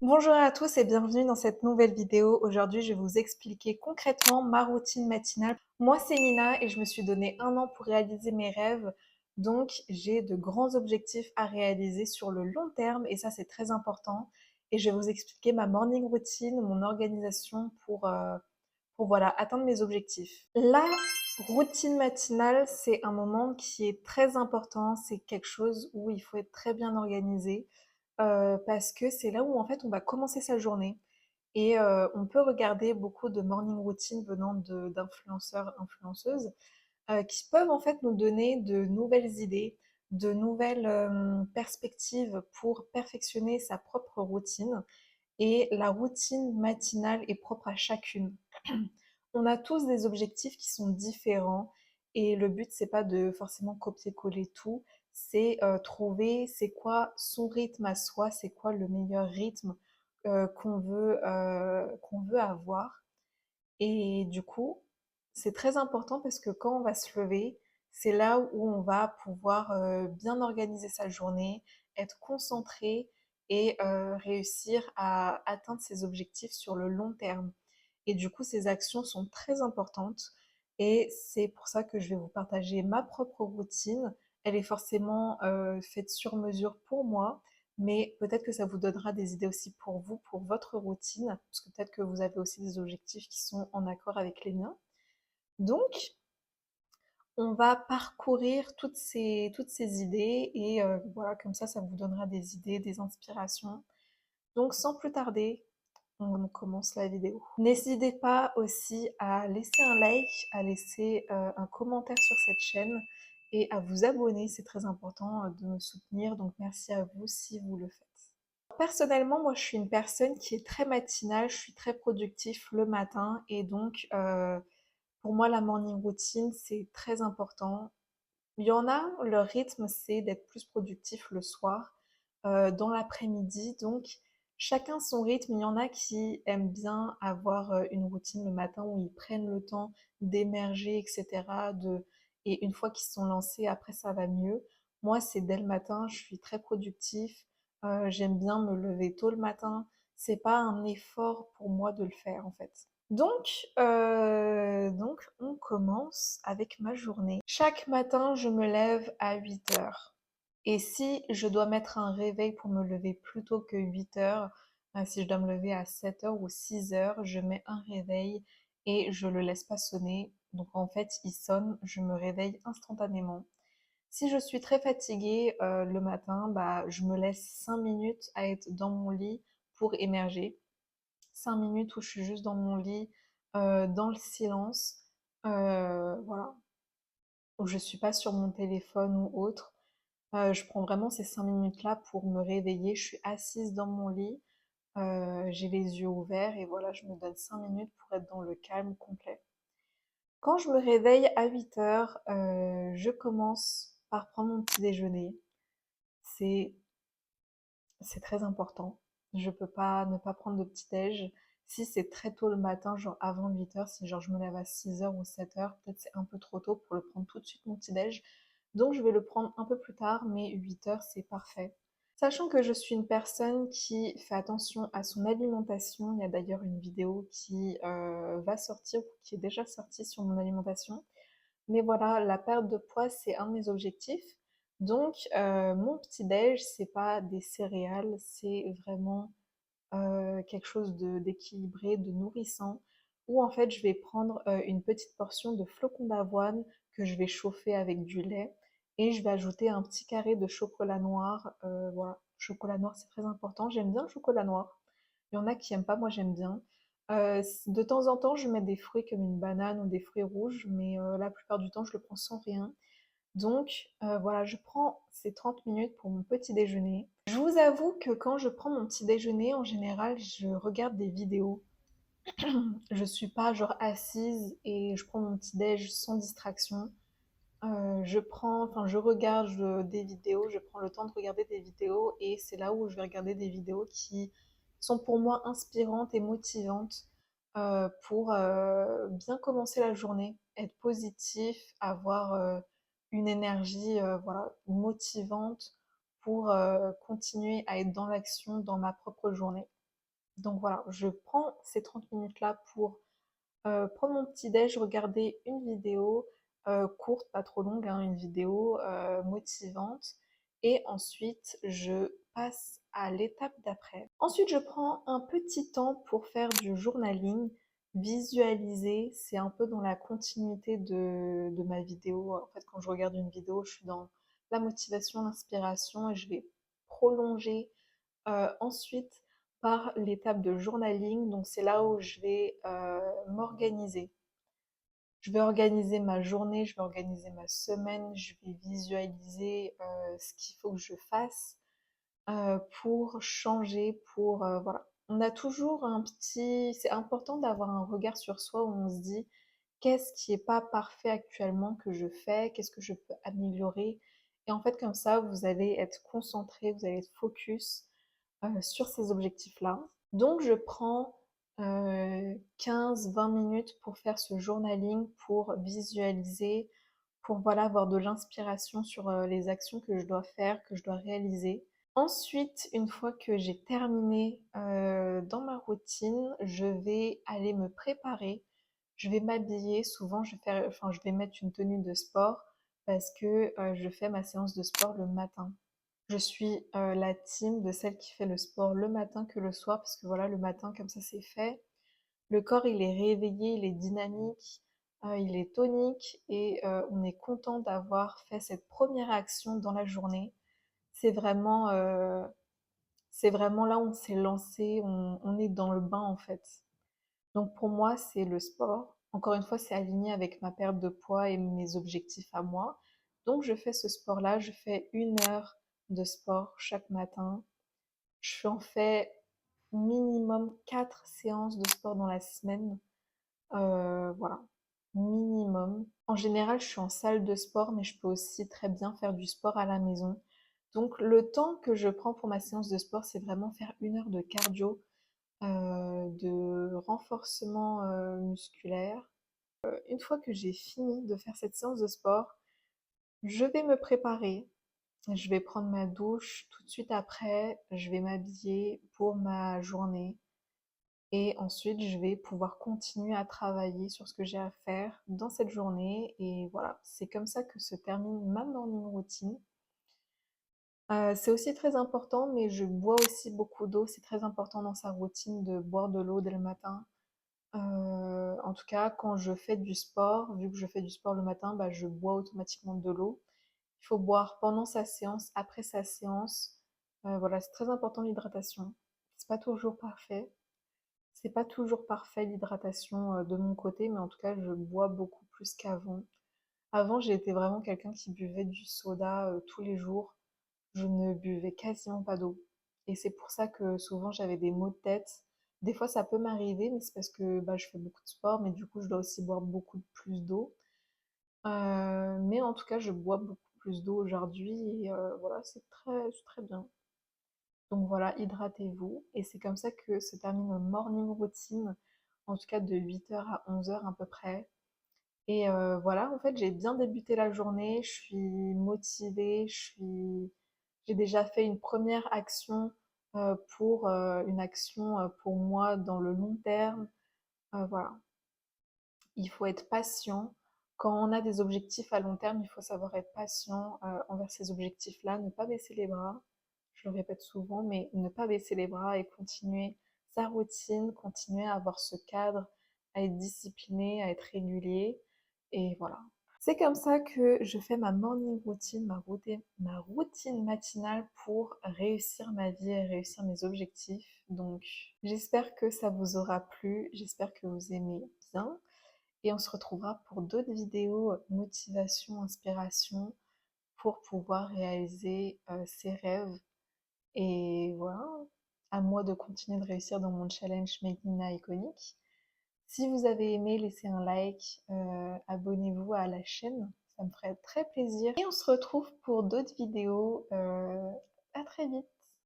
Bonjour à tous et bienvenue dans cette nouvelle vidéo. Aujourd'hui, je vais vous expliquer concrètement ma routine matinale. Moi, c'est Nina et je me suis donné 1 an pour réaliser mes rêves. Donc, j'ai de grands objectifs à réaliser sur le long terme et ça, c'est très important. Et je vais vous expliquer ma morning routine, mon organisation pour voilà, atteindre mes objectifs. La routine matinale, c'est un moment qui est très important. C'est quelque chose où il faut être très bien organisé parce que c'est là où en fait on va commencer sa journée et on peut regarder beaucoup de morning routine venant d'influenceurs, influenceuses qui peuvent en fait nous donner de nouvelles idées, de nouvelles perspectives pour perfectionner sa propre routine. Et la routine matinale est propre à chacune. On a tous des objectifs qui sont différents et le but c'est pas de forcément copier-coller tout, c'est trouver c'est quoi son rythme à soi, c'est quoi le meilleur rythme qu'on veut avoir. Et du coup, c'est très important parce que quand on va se lever, c'est là où on va pouvoir bien organiser sa journée, être concentré et réussir à atteindre ses objectifs sur le long terme. Et du coup, ces actions sont très importantes et c'est pour ça que je vais vous partager ma propre routine. Elle est forcément faite sur mesure pour moi, mais peut-être que ça vous donnera des idées aussi pour vous, pour votre routine, parce que peut-être que vous avez aussi des objectifs qui sont en accord avec les miens. Donc, on va parcourir toutes ces idées et voilà, comme ça vous donnera des idées, des inspirations. Donc, sans plus tarder, on commence la vidéo. N'hésitez pas aussi à laisser un like, à laisser un commentaire sur cette chaîne et à vous abonner, c'est très important de me soutenir, donc merci à vous si vous le faites. Personnellement, moi, je suis une personne qui est très matinale, je suis très productif le matin et donc pour moi, la morning routine, c'est très important. Il y en a, leur rythme, c'est d'être plus productif le soir, dans l'après-midi. Donc, chacun son rythme. Il y en a qui aiment bien avoir une routine le matin où ils prennent le temps d'émerger, etc. Et une fois qu'ils sont lancés, après, ça va mieux. Moi, c'est dès le matin, je suis très productif. J'aime bien me lever tôt le matin. C'est pas un effort pour moi de le faire, en fait. Donc, on commence avec ma journée. Chaque matin, je me lève à 8 heures. Et si je dois mettre un réveil pour me lever plus tôt que 8 heures, si je dois me lever à 7 heures ou 6 heures, je mets un réveil et je le laisse pas sonner. Donc en fait, il sonne, je me réveille instantanément. Si je suis très fatiguée le matin, bah, je me laisse 5 minutes à être dans mon lit pour émerger. 5 minutes où je suis juste dans mon lit, dans le silence, voilà, où je suis pas sur mon téléphone ou autre. Je prends vraiment ces 5 minutes-là pour me réveiller. Je suis assise dans mon lit, j'ai les yeux ouverts et voilà, je me donne 5 minutes pour être dans le calme complet. Quand je me réveille à 8 heures, je commence par prendre mon petit déjeuner. C'est C'est très important. Je peux pas ne pas prendre de petit déj. Si c'est très tôt le matin, genre avant 8 heures, si genre je me lève à 6 heures ou 7 heures, peut-être c'est un peu trop tôt pour le prendre tout de suite mon petit déj. Donc je vais le prendre un peu plus tard, mais 8 heures c'est parfait. Sachant que je suis une personne qui fait attention à son alimentation, il y a d'ailleurs une vidéo qui va sortir ou qui est déjà sortie sur mon alimentation. Mais voilà, la perte de poids, c'est un de mes objectifs. Donc, mon petit-déj, c'est pas des céréales, c'est vraiment quelque chose d'équilibré, de nourrissant, où en fait, je vais prendre une petite portion de flocons d'avoine que je vais chauffer avec du lait et je vais ajouter un petit carré de chocolat noir. Voilà, chocolat noir, c'est très important. J'aime bien le chocolat noir. Il y en a qui aiment pas, moi j'aime bien. De temps en temps, je mets des fruits comme une banane ou des fruits rouges, mais la plupart du temps, je le prends sans rien. Donc voilà, je prends ces 30 minutes pour mon petit déjeuner. Je vous avoue que quand je prends mon petit déjeuner, en général, je regarde des vidéos. Je suis pas genre assise et je prends mon petit déj sans distraction. Je regarde des vidéos, je prends le temps de regarder des vidéos et c'est là où je vais regarder des vidéos qui sont pour moi inspirantes et motivantes pour bien commencer la journée, être positif, avoir une énergie voilà, motivante pour continuer à être dans l'action dans ma propre journée. Donc voilà, je prends ces 30 minutes-là pour prendre mon petit déj, regarder une vidéo courte, pas trop longue, hein, une vidéo motivante. Et ensuite, je passe à l'étape d'après. Ensuite, je prends un petit temps pour faire du journaling, visualiser. C'est un peu dans la continuité de ma vidéo. En fait, quand je regarde une vidéo, je suis dans la motivation, l'inspiration et je vais prolonger ensuite par l'étape de journaling. Donc c'est là où je vais m'organiser. Je vais organiser ma journée, je vais organiser ma semaine, je vais visualiser ce qu'il faut que je fasse pour changer, pour voilà. On a toujours un petit. C'est important d'avoir un regard sur soi où on se dit qu'est-ce qui est pas parfait actuellement que je fais, qu'est-ce que je peux améliorer. Et en fait, comme ça, vous allez être concentré, vous allez être focus sur ces objectifs-là. Donc, je prends 15-20 minutes pour faire ce journaling, pour visualiser, pour voilà, avoir de l'inspiration sur les actions que je dois faire, que je dois réaliser. Ensuite, une fois que j'ai terminé dans ma routine, je vais aller me préparer. Je vais m'habiller. Souvent, je vais mettre une tenue de sport parce que je fais ma séance de sport le matin. Je suis la team de celle qui fait le sport le matin que le soir parce que voilà, le matin, comme ça, c'est fait. Le corps, il est réveillé, il est dynamique, il est tonique et on est content d'avoir fait cette première action dans la journée. C'est vraiment, euh, c'est vraiment là où on s'est lancé, on est dans le bain en fait. Donc pour moi, c'est le sport. Encore une fois, c'est aligné avec ma perte de poids et mes objectifs à moi. Donc je fais ce sport-là, je fais 1 heure de sport chaque matin. Je en fais minimum 4 séances de sport dans la semaine. Voilà, minimum. En général, je suis en salle de sport, mais je peux aussi très bien faire du sport à la maison. Donc le temps que je prends pour ma séance de sport, c'est vraiment faire 1 heure de cardio, de renforcement musculaire. Une fois que j'ai fini de faire cette séance de sport, je vais me préparer. Je vais prendre ma douche tout de suite après, je vais m'habiller pour ma journée. Et ensuite, je vais pouvoir continuer à travailler sur ce que j'ai à faire dans cette journée. Et voilà, c'est comme ça que se termine ma morning routine. C'est aussi très important, mais je bois aussi beaucoup d'eau. C'est très important dans sa routine de boire de l'eau dès le matin. En tout cas, quand je fais du sport, vu que je fais du sport le matin, bah, je bois automatiquement de l'eau. Il faut boire pendant sa séance, après sa séance. Voilà, c'est très important l'hydratation. C'est pas toujours parfait. C'est pas toujours parfait l'hydratation de mon côté, mais en tout cas, je bois beaucoup plus qu'avant. Avant, j'ai été vraiment quelqu'un qui buvait du soda tous les jours. Je ne buvais quasiment pas d'eau. Et c'est pour ça que souvent j'avais des maux de tête. Des fois, ça peut m'arriver, mais c'est parce que bah, je fais beaucoup de sport, mais du coup, je dois aussi boire beaucoup plus d'eau. Mais en tout cas, je bois beaucoup plus d'eau aujourd'hui et voilà, c'est très bien. Donc voilà, hydratez-vous. Et c'est comme ça que se termine mon morning routine, en tout cas de 8 heures à 11 heures à peu près. Et voilà, en fait, j'ai bien débuté la journée, je suis motivée, j'ai déjà fait une première action pour une action pour moi dans le long terme. Voilà, il faut être patient. Quand on a des objectifs à long terme, il faut savoir être patient envers ces objectifs-là, ne pas baisser les bras. Je le répète souvent, mais ne pas baisser les bras et continuer sa routine, continuer à avoir ce cadre, à être discipliné, à être régulier. Et voilà. C'est comme ça que je fais ma morning routine, ma routine matinale pour réussir ma vie et réussir mes objectifs. Donc, j'espère que ça vous aura plu, j'espère que vous aimez bien. Et on se retrouvera pour d'autres vidéos motivation, inspiration pour pouvoir réaliser ses rêves. Et voilà, à moi de continuer de réussir dans mon challenge Make Nina iconique. Si vous avez aimé, laissez un like, abonnez-vous à la chaîne, ça me ferait très plaisir. Et on se retrouve pour d'autres vidéos. À très vite.